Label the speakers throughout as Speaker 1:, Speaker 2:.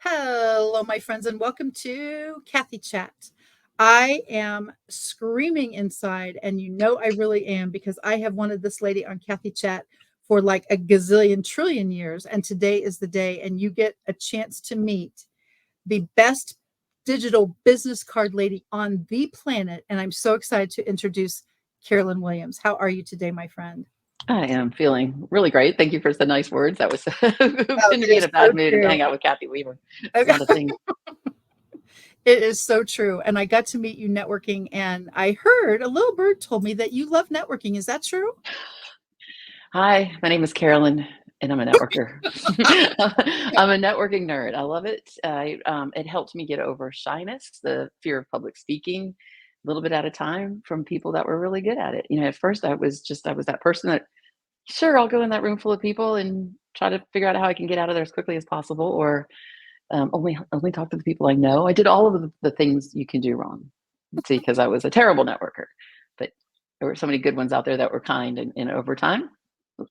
Speaker 1: Hello, my friends, and welcome to Cathy Chat. I am screaming inside, and you know I really am because I have wanted this lady on Cathy Chat for like a gazillion trillion years, and today is the day, and you get a chance to meet the best digital business card lady on the planet, and I'm so excited to introduce Carolyn Williams. How are you today, my friend?
Speaker 2: I am feeling really great. Thank you for the nice words. That was
Speaker 1: Oh,
Speaker 2: tend to
Speaker 1: it
Speaker 2: be in
Speaker 1: is
Speaker 2: a
Speaker 1: so
Speaker 2: bad mood and
Speaker 1: true.
Speaker 2: hang out with Cathy Weaver. It's not a thing.
Speaker 1: It is so true. And I got to meet you networking, and I heard a little bird told me that you love networking. Is that true?
Speaker 2: Hi, my name is Carolyn, and I'm a networker. I'm a networking nerd. I love it. It helped me get over shyness, the fear of public speaking, a little bit at a time from people that were really good at it. At first I was that person that sure I'll go in that room full of people and try to figure out how I can get out of there as quickly as possible, or only talk to the people I know. I did all of the things you can do wrong, see, because I was a terrible networker. But there were so many good ones out there that were kind, and over time,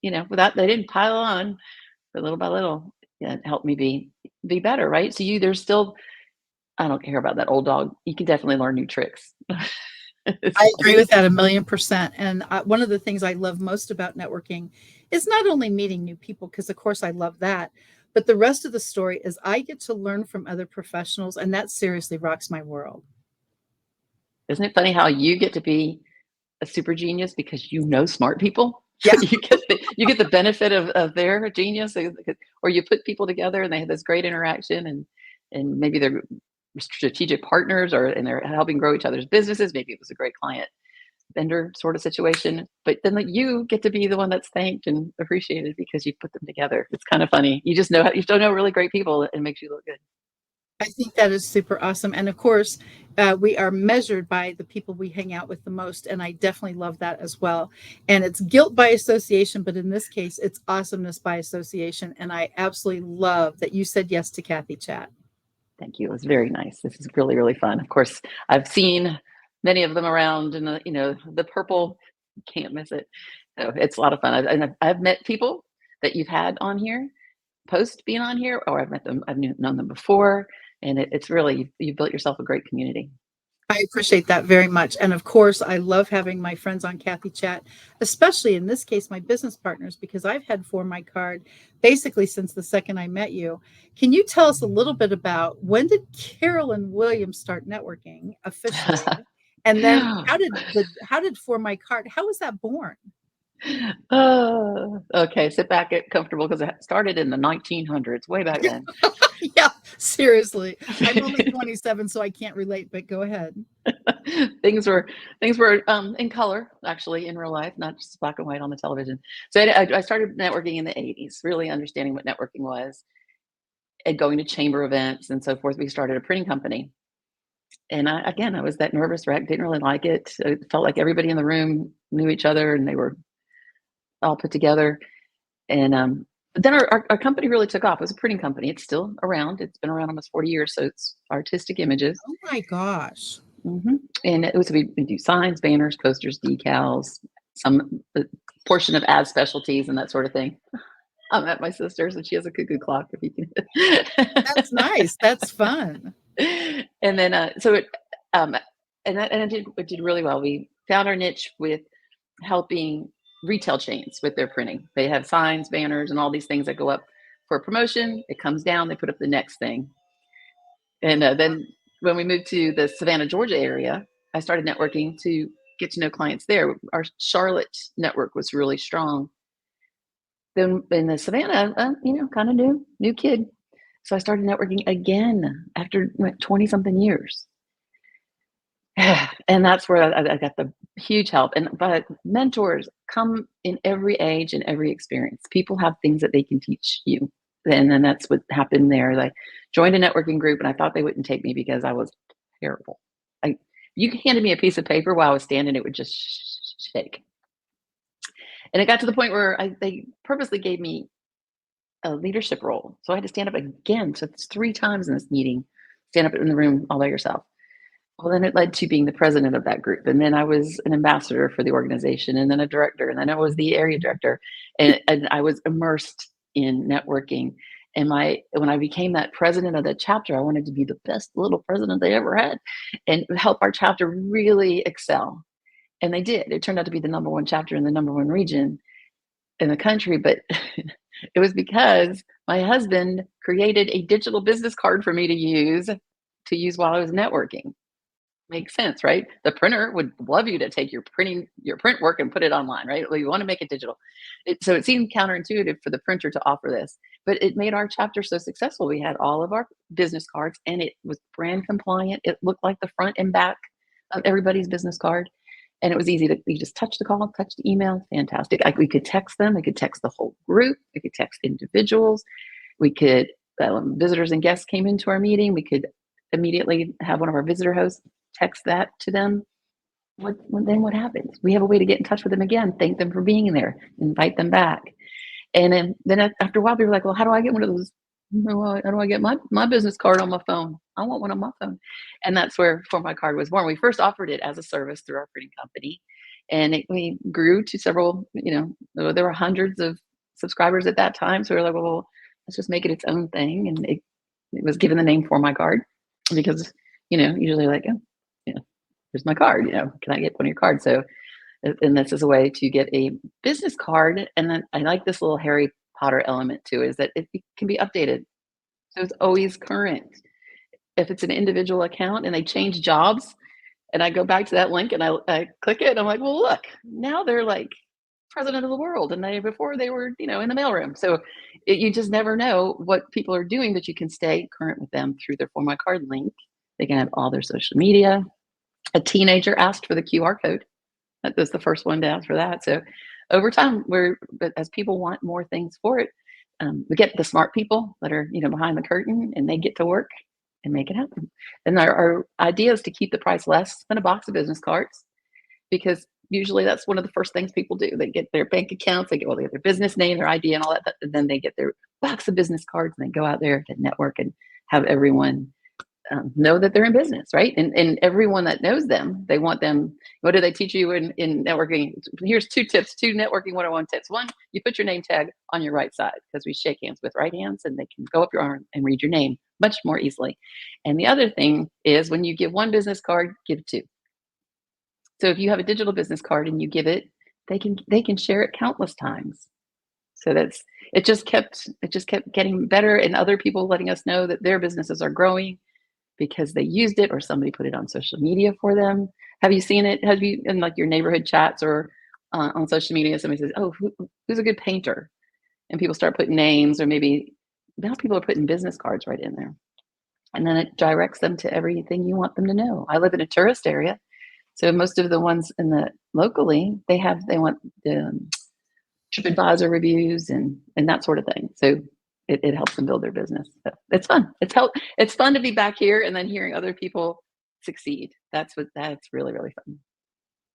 Speaker 2: without they didn't pile on, but little by little, yeah, it helped me be better, right? So there's still I don't care about that old dog. You can definitely learn new tricks.
Speaker 1: I
Speaker 2: So,
Speaker 1: agree with that a million percent. And one of the things I love most about networking is not only meeting new people, because of course I love that, but the rest of the story is I get to learn from other professionals, and that seriously rocks my world.
Speaker 2: isn't it funny how you get to be a super genius because you know smart people?
Speaker 1: Yeah.
Speaker 2: You get the benefit of their genius, or you put people together and they have this great interaction, and maybe they're strategic partners, and they're helping grow each other's businesses. Maybe it was a great client vendor sort of situation, but then like you get to be the one that's thanked and appreciated because you put them together. It's kind of funny. You just know you don't know really great people, and it makes you look good.
Speaker 1: I think that is super awesome. And of course, we are measured by the people we hang out with the most. And I definitely love that as well. And it's guilt by association, but in this case, it's awesomeness by association. And I absolutely love that you said yes to Cathy Chat.
Speaker 2: Thank you. It was very nice. This is really, really fun. Of course, I've seen many of them around, and the purple, can't miss it. So it's a lot of fun. I've met people that you've had on here, post being on here, or I've met them, known them before, and it's really, you've built yourself a great community.
Speaker 1: I appreciate that very much. And of course, I love having my friends on Cathy Chat, especially in this case, my business partners, because I've had for my card basically since the second I met you. Can you tell us a little bit about when did Carolyn Williams start networking officially? And then how did for my card, how was that born?
Speaker 2: Oh, okay. Sit back, get comfortable, because it started in the 1900s, way back then.
Speaker 1: Yeah, seriously. I'm only 27, so I can't relate, but go ahead.
Speaker 2: things were things were in color, actually, in real life, not just black and white on the television. So I started networking in the 80s, really understanding what networking was, and going to chamber events and so forth. We started a printing company, and I was that nervous wreck, didn't really like it. It felt like everybody in the room knew each other and they were all put together. And but then our company really took off. It was a printing company. It's still around. It's been around almost 40 years. So it's Artistic Images.
Speaker 1: Oh my gosh.
Speaker 2: hmm And we do signs, banners, posters, decals, some portion of ad specialties and that sort of thing. I'm at my sister's, and she has a cuckoo clock, if you
Speaker 1: That's
Speaker 2: can.
Speaker 1: nice. That's fun.
Speaker 2: And then so it it did really well. We found our niche with helping retail chains with their printing. They have signs, banners, and all these things that go up for promotion. It comes down, they put up the next thing. And then when we moved to the Savannah, Georgia area, I started networking to get to know clients there. Our Charlotte network was really strong. Then in the Savannah, kind of new kid. So I started networking again after 20 something years. And that's where I got the huge help. But mentors come in every age and every experience. People have things that they can teach you. And then that's what happened there. I joined a networking group, and I thought they wouldn't take me because I was terrible. You handed me a piece of paper while I was standing, it would just shake. And it got to the point where they purposely gave me a leadership role. So I had to stand up again. So it's 3 times in this meeting, stand up in the room all by yourself. Well, then it led to being the president of that group. And then I was an ambassador for the organization, and then a director. And then I was the area director. And I was immersed in networking. And when I became that president of the chapter, I wanted to be the best little president they ever had and help our chapter really excel. And they did. It turned out to be the number one chapter in the number one region in the country. But it was because my husband created a digital business card for me to use while I was networking. Makes sense, right? The printer would love you to take your print work and put it online, right? Well, you want to make it digital. So it seemed counterintuitive for the printer to offer this, but it made our chapter so successful. We had all of our business cards and it was brand compliant. It looked like the front and back of everybody's business card. And it was easy to, you just touch the call, touch the email, fantastic. We could text them. We could text the whole group. We could text individuals. We could, visitors and guests came into our meeting. We could immediately have one of our visitor hosts text that to them. Then what happens? We have a way to get in touch with them again, thank them for being there, invite them back. And then after a while, people were like, well, how do I get one of those? How do I get my business card on my phone? I want one on my phone. And that's where For My Card was born. We first offered it as a service through our printing company. And we grew to several, there were hundreds of subscribers at that time. So we were like, well, let's just make it its own thing. And it was given the name For My Card because, usually like, oh, here's my card, can I get one of your cards? So, and this is a way to get a business card. And then I like this little Harry Potter element too, is that it can be updated. So it's always current. If it's an individual account and they change jobs and I go back to that link and I click it, I'm like, well, look, now they're like president of the world. And before they were, in the mailroom. So you just never know what people are doing, but you can stay current with them through their For My Card link. They can have all their social media. A teenager asked for the QR code. That was the first one to ask for that. So over time, but as people want more things for it, we get the smart people that are, behind the curtain and they get to work and make it happen. And our idea is to keep the price less than a box of business cards, because usually that's one of the first things people do. They get their bank accounts, they get their business name, their ID and all that, and then they get their box of business cards and they go out there to network and have everyone know that they're in business, right? And everyone that knows them, they want them. What do they teach you in networking? Here's two networking 101 tips. One, you put your name tag on your right side because we shake hands with right hands and they can go up your arm and read your name much more easily. And the other thing is when you give one business card, give two. So if you have a digital business card and you give it, they can share it countless times. So it just kept getting better, and other people letting us know that their businesses are growing because they used it or somebody put it on social media for them. Have you seen it? Have you in like your neighborhood chats or on social media, somebody says, oh, who's a good painter? And people start putting names, or maybe now people are putting business cards right in there. And then it directs them to everything you want them to know. I live in a tourist area. So most of the ones locally, they want the TripAdvisor reviews and that sort of thing. So it helps them build their business. So it's fun. It's fun to be back here and then hearing other people succeed. That's really, really fun.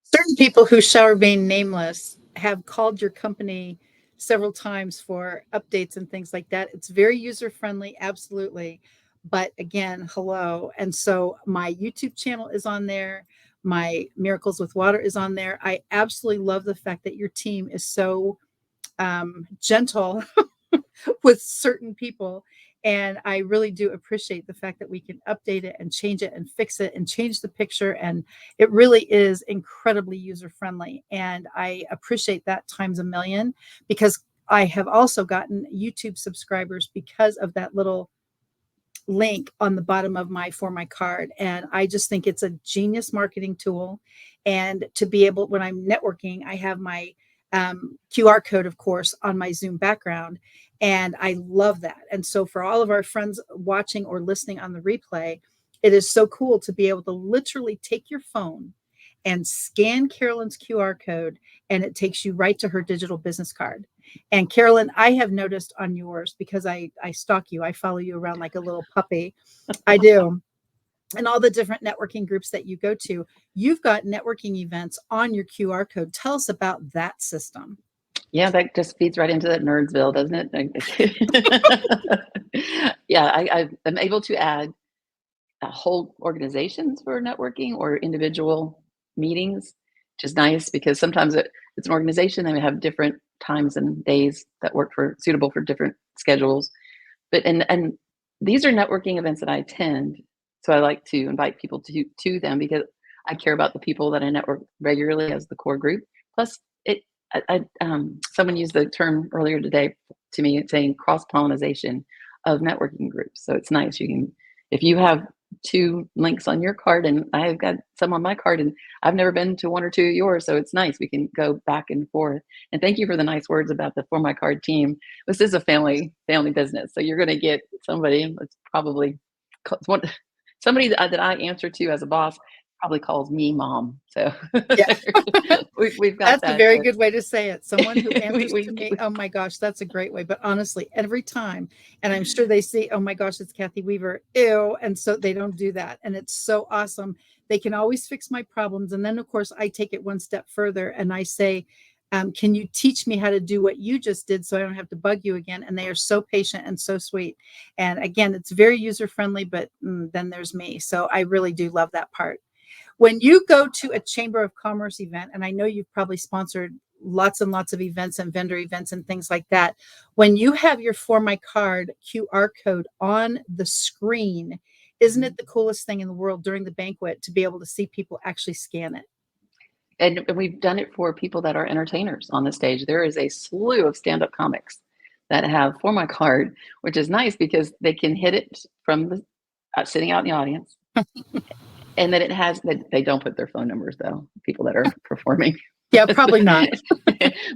Speaker 1: Certain people who shall remain nameless have called your company several times for updates and things like that. It's very user friendly, absolutely. But again, hello. And so my YouTube channel is on there. My Miracles with Water is on there. I absolutely love the fact that your team is so gentle with certain people. And I really do appreciate the fact that we can update it and change it and fix it and change the picture. And it really is incredibly user friendly. And I appreciate that times a million, because I have also gotten YouTube subscribers because of that little link on the bottom of my For My Card. And I just think it's a genius marketing tool. And to be able, when I'm networking, I have my QR code, of course, on my Zoom background. And I love that. And so for all of our friends watching or listening on the replay, it is so cool to be able to literally take your phone and scan Carolyn's QR code, and it takes you right to her digital business card. And Carolyn, I have noticed on yours, because I stalk you, I follow you around like a little puppy. I do. And all the different networking groups that you go to, you've got networking events on your QR code. Tell us about that system.
Speaker 2: Yeah, that just feeds right into that Nerdsville, doesn't it? Yeah, I'm able to add whole organizations for networking or individual meetings, which is nice because sometimes it's an organization, they may have different times and days that work suitable for different schedules. But and these are networking events that I attend, so I like to invite people to them because I care about the people that I network regularly as the core group. Plus, someone used the term earlier today to me, it's saying cross pollination of networking groups. So it's nice. You can, if you have two links on your card, and I've got some on my card, and I've never been to one or two of yours, so it's nice. We can go back and forth. And thank you for the nice words about the For My Card team. This is a family business, so you're going to get somebody that's probably somebody that I answer to as a boss probably calls me mom. So
Speaker 1: Yeah.
Speaker 2: we've got
Speaker 1: That's a
Speaker 2: that.
Speaker 1: very good way to say it. Someone who
Speaker 2: we,
Speaker 1: answers to
Speaker 2: we,
Speaker 1: me. Oh my gosh, that's a great way. But honestly, every time, and I'm sure they see, oh my gosh, it's Cathy Weaver. Ew. And so they don't do that. And it's so awesome. They can always fix my problems. And then, of course, I take it one step further and I say, can you teach me how to do what you just did so I don't have to bug you again? And they are so patient and so sweet. And again, it's very user friendly, but then there's me. So I really do love that part. When you go to a Chamber of Commerce event, and I know you've probably sponsored lots and lots of events and vendor events and things like that, when you have your For My Card QR code on the screen, isn't it the coolest thing in the world during the banquet to be able to see people actually scan it?
Speaker 2: and we've done it for people that are entertainers on the stage. There is a slew of stand-up comics that have For My Card, which is nice because they can hit it from the sitting out in the audience. And then it has that they don't put their phone numbers though, people that are performing.
Speaker 1: Yeah, probably not.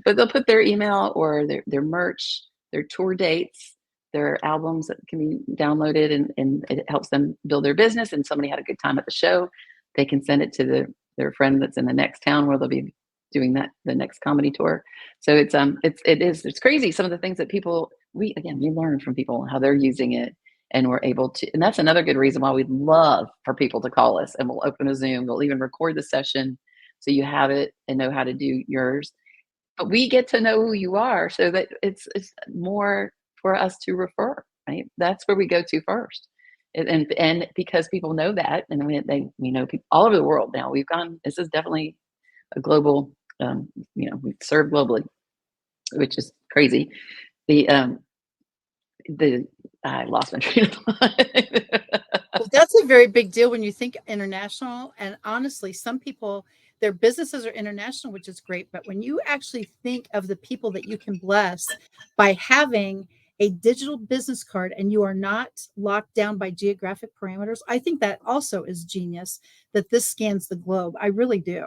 Speaker 2: But they'll put their email or their merch, their tour dates, their albums that can be downloaded, and it helps them build their business. And somebody had a good time at the show, they can send it to their friend that's in the next town where they'll be doing the next comedy tour. So it's crazy some of the things that we learn from people how they're using it, and we're able to, and that's another good reason why we'd love for people to call us, and we'll open a Zoom, we'll even record the session so you have it and know how to do yours. But we get to know who you are so that it's more for us to refer, right? That's where we go to first. And because people know that, and we know people all over the world now. This is definitely a global, we serve globally, which is crazy. The I lost my train of thought.
Speaker 1: Well, that's a very big deal when you think international. And honestly, some people, their businesses are international, which is great. But when you actually think of the people that you can bless by having a digital business card and you are not locked down by geographic parameters, I think that also is genius that this scans the globe. I really do.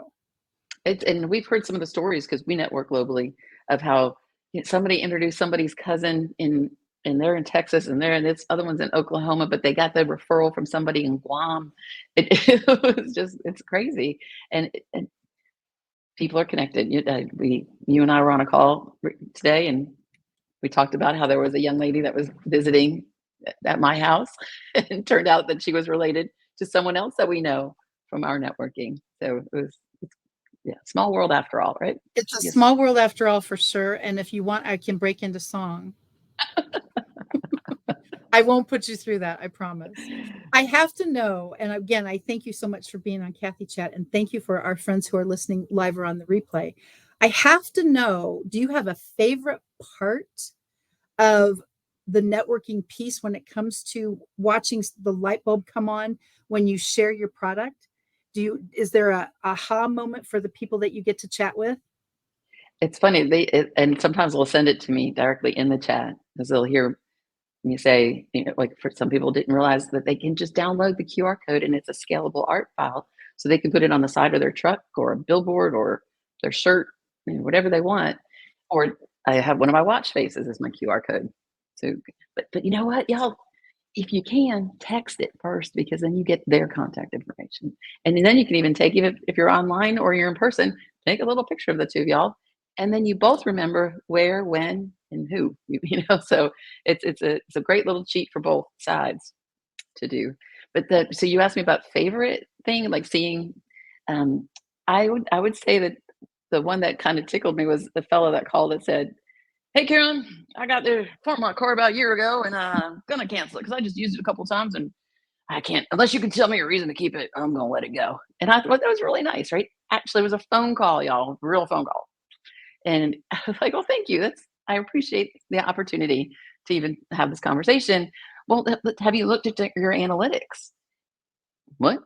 Speaker 2: And we've heard some of the stories because we network globally of how somebody introduced somebody's cousin and they're in Texas, and this other one's in Oklahoma, but they got the referral from somebody in Guam. It was just, it's crazy. And people are connected. You and I were on a call today, and we talked about how there was a young lady that was visiting at my house, and it turned out that she was related to someone else that we know from our networking. So yeah, small world after all, right?
Speaker 1: It's a
Speaker 2: Yes.
Speaker 1: small world after all, for sure. And if you want, I can break into song. I won't put you through that, I promise. I have to know, and again, I thank you so much for being on Cathy Chat, and thank you for our friends who are listening live or on the replay. I have to know, do you have a favorite part of the networking piece when it comes to watching the light bulb come on when you share your product? Is there a aha moment for the people that you get to chat with?
Speaker 2: It's funny, and sometimes they'll send it to me directly in the chat because they'll hear me say, like for some people didn't realize that they can just download the QR code and it's a scalable art file. So they can put it on the side of their truck or a billboard or their shirt, whatever they want. Or I have one of my watch faces as my QR code. So, but you know what, y'all, if you can text it first, because then you get their contact information. And then you can even take, even if you're online or you're in person, take a little picture of the two of y'all. And then you both remember where, when, and who, so it's a great little cheat for both sides to do. But so you asked me about favorite thing, like seeing, I would say that the one that kind of tickled me was the fellow that called that said, "Hey, Carolyn, I got the for my car about a year ago, and I'm gonna cancel it because I just used it a couple times, and I can't unless you can tell me a reason to keep it. I'm gonna let it go." And I thought that was really nice, right? Actually, it was a phone call, y'all, real phone call, and I was like, "Well, thank you. I appreciate the opportunity to even have this conversation. Well, have you looked at your analytics? What?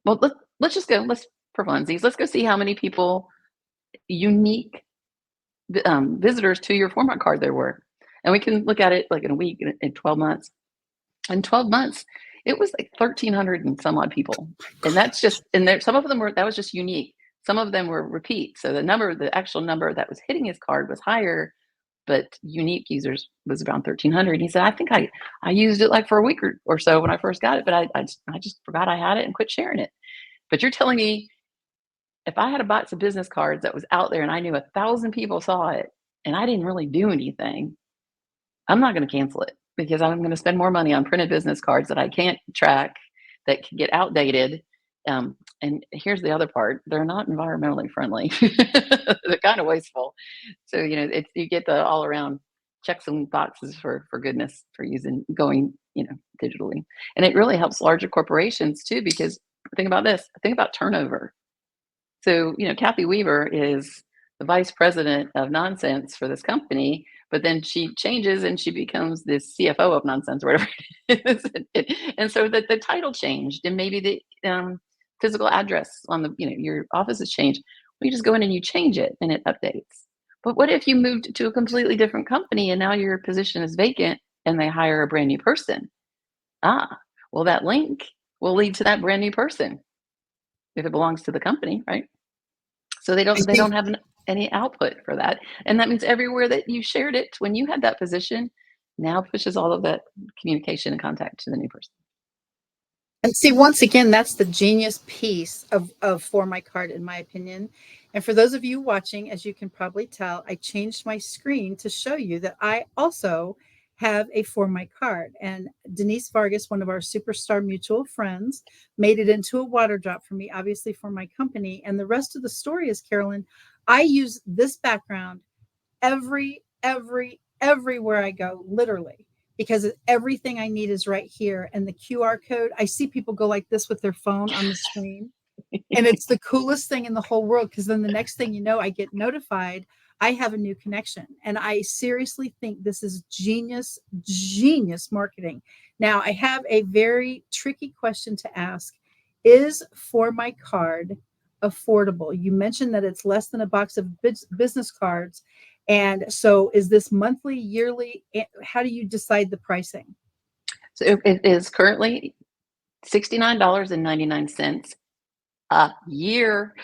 Speaker 2: Well, let's just go. Let's for funsies. Let's go see how many people unique visitors to your format card there were, and we can look at it like in a week, in 12 months. In 12 months, it was like 1,300 and some odd people, and that's just and there. Some of them were that was just unique. Some of them were repeat. So the actual number that was hitting his card was higher, but unique users was around 1,300. And he said, I think I used it like for a week or so when I first got it, but I just forgot I had it and quit sharing it. But you're telling me if I had a box of business cards that was out there and I knew 1,000 people saw it and I didn't really do anything, I'm not going to cancel it because I'm going to spend more money on printed business cards that I can't track, that can get outdated. And here's the other part: they're not environmentally friendly. They're kind of wasteful. So you get the all around checks and boxes for goodness for going digitally, and it really helps larger corporations too because think about this: think about turnover. So, Cathy Weaver is the vice president of nonsense for this company, but then she changes and she becomes the CFO of nonsense or whatever it is. And so the title changed and maybe the physical address on your office has changed. Well, you just go in and you change it and it updates. But what if you moved to a completely different company and now your position is vacant and they hire a brand new person? Well, that link will lead to that brand new person if it belongs to the company, right? So they don't have any output for that. And that means everywhere that you shared it when you had that position now pushes all of that communication and contact to the new person.
Speaker 1: And see, once again, that's the genius piece of For My Card, in my opinion. And for those of you watching, as you can probably tell, I changed my screen to show you that I also have a For My Card. And Denise Vargas, one of our superstar mutual friends, made it into a water drop for me, obviously for my company. And the rest of the story is, Carolyn, I use this background everywhere I go, literally, because everything I need is right here. And the QR code, I see people go like this with their phone on the screen. And it's the coolest thing in the whole world because then the next thing you know, I get notified I have a new connection. And I seriously think this is genius marketing. Now, I have a very tricky question to ask. Is For My Card affordable? You mentioned that it's less than a box of business cards. And so is this monthly, yearly? How do you decide the pricing?
Speaker 2: So it is currently $69.99 a year.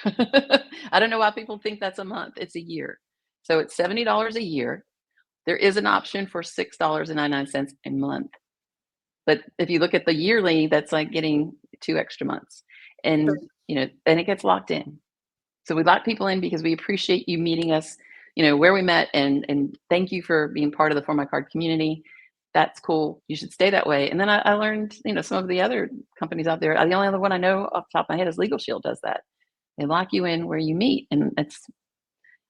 Speaker 2: I don't know why people think that's a month. It's a year. So it's $70 a year. There is an option for $6.99 a month. But if you look at the yearly, that's like getting 2 extra months. And, and it gets locked in. So we lock people in because we appreciate you meeting us, where we met and thank you for being part of the For My Card community. That's cool. You should stay that way. And then I learned, some of the other companies out there, the only other one I know off the top of my head is Legal Shield does that. They lock you in where you meet. And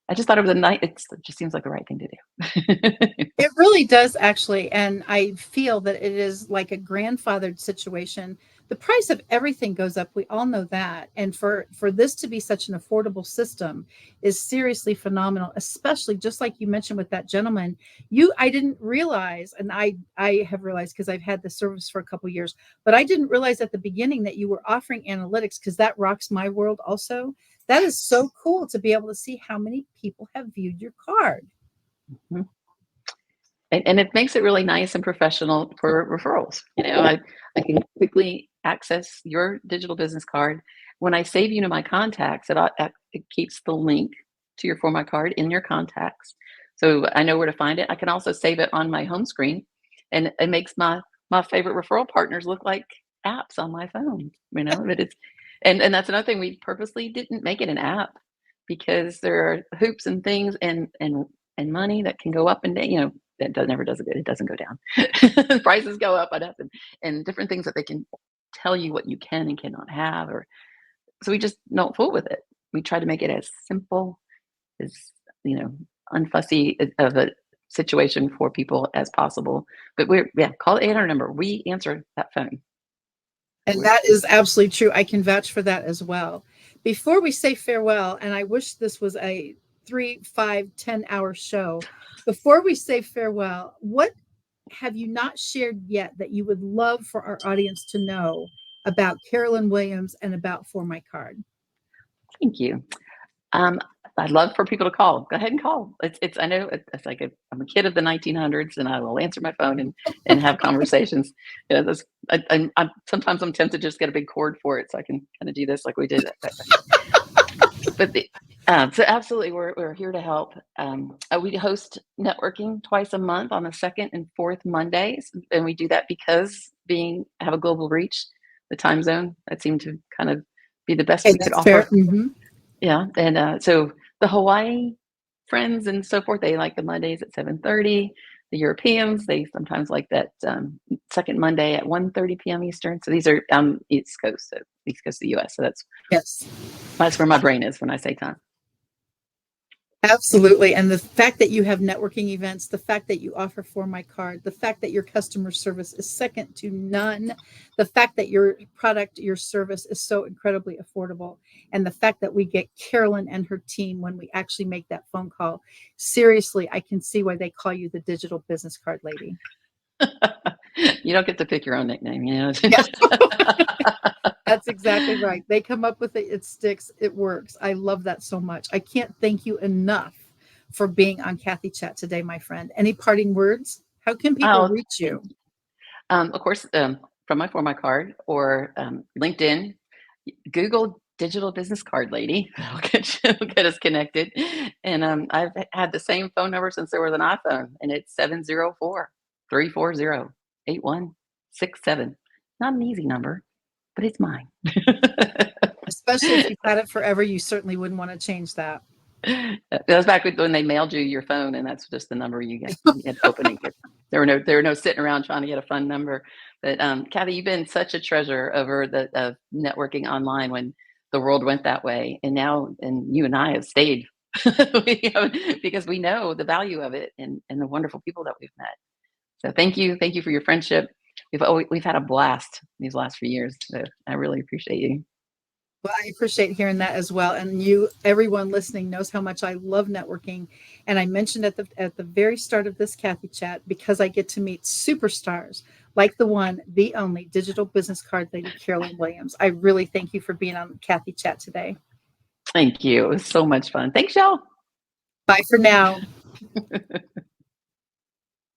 Speaker 2: I just thought it was it just seems like the right thing to do.
Speaker 1: It really does, actually. And I feel that it is like a grandfathered situation. The price of everything goes up. We all know that. And for this to be such an affordable system is seriously phenomenal, especially just like you mentioned with that gentleman. I didn't realize, and I have realized because I've had the service for a couple of years, but I didn't realize at the beginning that you were offering analytics because that rocks my world also. That is so cool to be able to see how many people have viewed your card.
Speaker 2: Mm-hmm. And it makes it really nice and professional for referrals. I can quickly access your digital business card. When I save you to my contacts, it keeps the link to your For My Card in your contacts. So I know where to find it. I can also save it on my home screen, and it makes my favorite referral partners look like apps on my phone. But it's and that's another thing, we purposely didn't make it an app because there are hoops and things and money that can go up and down. That never does it. It doesn't go down. Prices go up and different things that they can tell you what you can and cannot have. So we just don't fool with it. We try to make it as simple, as unfussy of a situation for people as possible. But call the 800 number. We answer that phone.
Speaker 1: And that is absolutely true. I can vouch for that as well. Before we say farewell, and I wish this was a 3, 5, 10 hour show. Before we say farewell, what have you not shared yet that you would love for our audience to know about Carolyn Williams and about For My Card?
Speaker 2: Thank you. Um, I'd love for people to call. Go ahead and call. I know it's like I'm a kid of the 1900s, and I will answer my phone and have conversations. You know, sometimes I'm tempted to just get a big cord for it so I can kind of do this like we did. But so absolutely, we're here to help. We host networking twice a month on the second and fourth Mondays, and we do that because have a global reach, the time zone that seemed to kind of be the best
Speaker 1: Okay,
Speaker 2: we could
Speaker 1: that's fair.
Speaker 2: offer. Yeah, and so the Hawaii friends and so forth, they like the Mondays at 7:30. The Europeans, they sometimes like that second Monday at 1:30 p.m. Eastern. So these are East Coast of the U.S. So
Speaker 1: Yes.
Speaker 2: that's where my brain is when I say time.
Speaker 1: Absolutely. And the fact that you have networking events, the fact that you offer For My Card, the fact that your customer service is second to none, the fact that your product, your service is so incredibly affordable, and the fact that we get Carolyn and her team when we actually make that phone call. Seriously, I can see why they call you the digital business card lady.
Speaker 2: You don't get to pick your own nickname, you know.
Speaker 1: Yeah. That's exactly right. They come up with it, it sticks, it works. I love that so much. I can't thank you enough for being on Cathy Chat today, my friend. Any parting words? How can people
Speaker 2: Oh,
Speaker 1: reach you?
Speaker 2: of course, from my For My Card or LinkedIn, Google digital business card lady. It'll get us connected. And I've had the same phone number since there was an iPhone, and it's 704-340-8167. Not an easy number, but it's mine.
Speaker 1: Especially if you've had it forever, you certainly wouldn't want to change that.
Speaker 2: That was back when they mailed you your phone, and that's just the number you get opening it. There were no sitting around trying to get a fun number. But Cathy, you've been such a treasure over the networking online when the world went that way, and you and I have stayed because we know the value of it and the wonderful people that we've met. So thank you for your friendship. We've had a blast these last few years. So I really appreciate you.
Speaker 1: Well, I appreciate hearing that as well. And everyone listening knows how much I love networking. And I mentioned at the very start of this Cathy Chat, because I get to meet superstars like the one, the only digital business card lady, Caroly Williams. I really thank you for being on Cathy Chat today.
Speaker 2: Thank you. It was so much fun. Thanks, y'all.
Speaker 1: Bye for now.